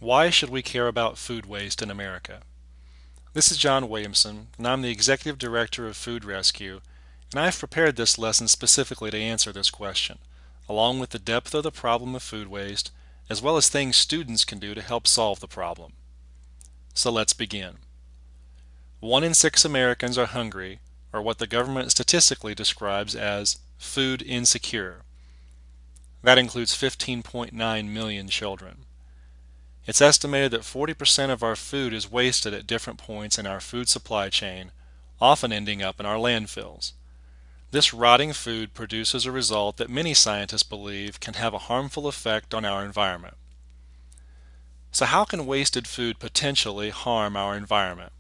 Why should we care about food waste in America? This is John Williamson, and I'm the Executive Director of Food Rescue, and I've prepared this lesson specifically to answer this question, along with the depth of the problem of food waste, as well as things students can do to help solve the problem. So let's begin. 1 in 6 Americans are hungry, or what the government statistically describes as food insecure. That includes 15.9 million children. It's estimated that 40% of our food is wasted at different points in our food supply chain, often ending up in our landfills. This rotting food produces a result that many scientists believe can have a harmful effect on our environment. So how can wasted food potentially harm our environment?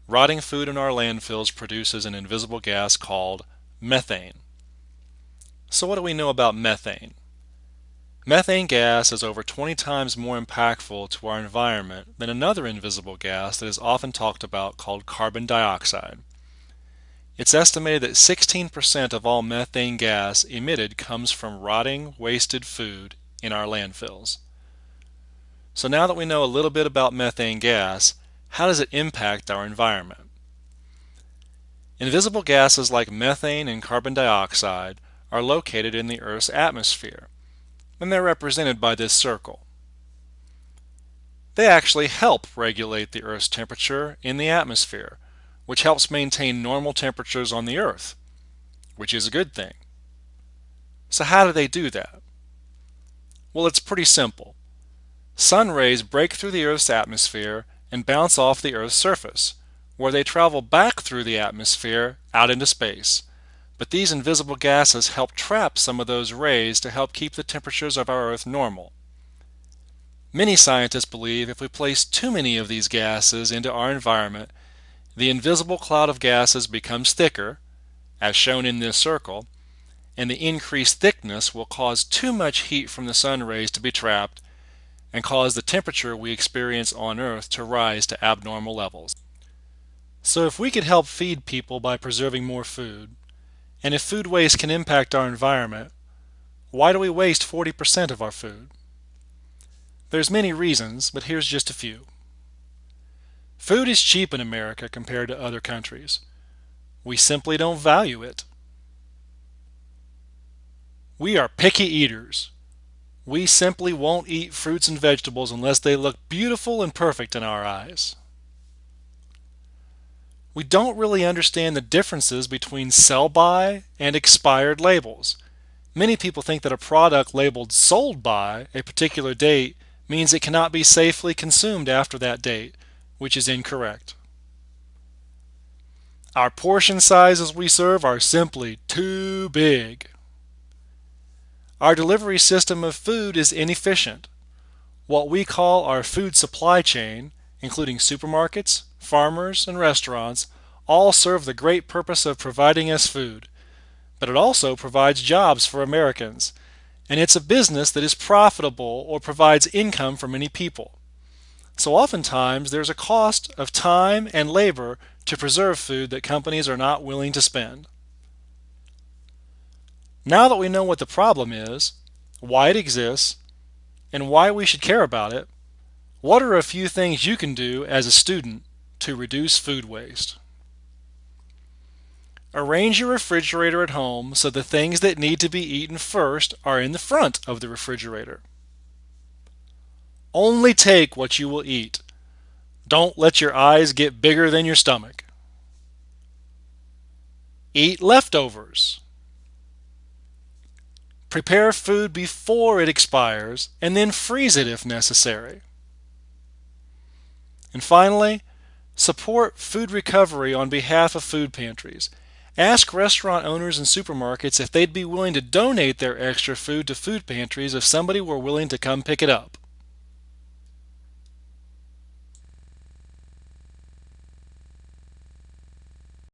Rotting food in our landfills produces an invisible gas called methane. So what do we know about methane? Methane gas is over 20 times more impactful to our environment than another invisible gas that is often talked about called carbon dioxide. It's estimated that 16% of all methane gas emitted comes from rotting, wasted food in our landfills. So now that we know a little bit about methane gas, how does it impact our environment? Invisible gases like methane and carbon dioxide are located in the Earth's atmosphere, and they're represented by this circle. They actually help regulate the Earth's temperature in the atmosphere, which helps maintain normal temperatures on the Earth, which is a good thing. So how do they do that? Well, it's pretty simple. Sun rays break through the Earth's atmosphere and bounce off the Earth's surface, where they travel back through the atmosphere out into space. But these invisible gases help trap some of those rays to help keep the temperatures of our Earth normal. Many scientists believe if we place too many of these gases into our environment, the invisible cloud of gases becomes thicker, as shown in this circle, and the increased thickness will cause too much heat from the sun rays to be trapped and cause the temperature we experience on Earth to rise to abnormal levels. So if we could help feed people by preserving more food, and if food waste can impact our environment, why do we waste 40% of our food? There's many reasons, but here's just a few. Food is cheap in America compared to other countries. We simply don't value it. We are picky eaters. We simply won't eat fruits and vegetables unless they look beautiful and perfect in our eyes. We don't really understand the differences between sell-by and expired labels. Many people think that a product labeled sold by a particular date means it cannot be safely consumed after that date, which is incorrect. Our portion sizes we serve are simply too big. Our delivery system of food is inefficient. What we call our food supply chain, including supermarkets, farmers, and restaurants, all serve the great purpose of providing us food. But it also provides jobs for Americans, and it's a business that is profitable or provides income for many people. So oftentimes there's a cost of time and labor to preserve food that companies are not willing to spend. Now that we know what the problem is, why it exists, and why we should care about it, what are a few things you can do as a student to reduce food waste? Arrange your refrigerator at home so the things that need to be eaten first are in the front of the refrigerator. Only take what you will eat. Don't let your eyes get bigger than your stomach. Eat leftovers. Prepare food before it expires and then freeze it if necessary. And finally, support food recovery on behalf of food pantries. Ask restaurant owners and supermarkets if they'd be willing to donate their extra food to food pantries if somebody were willing to come pick it up.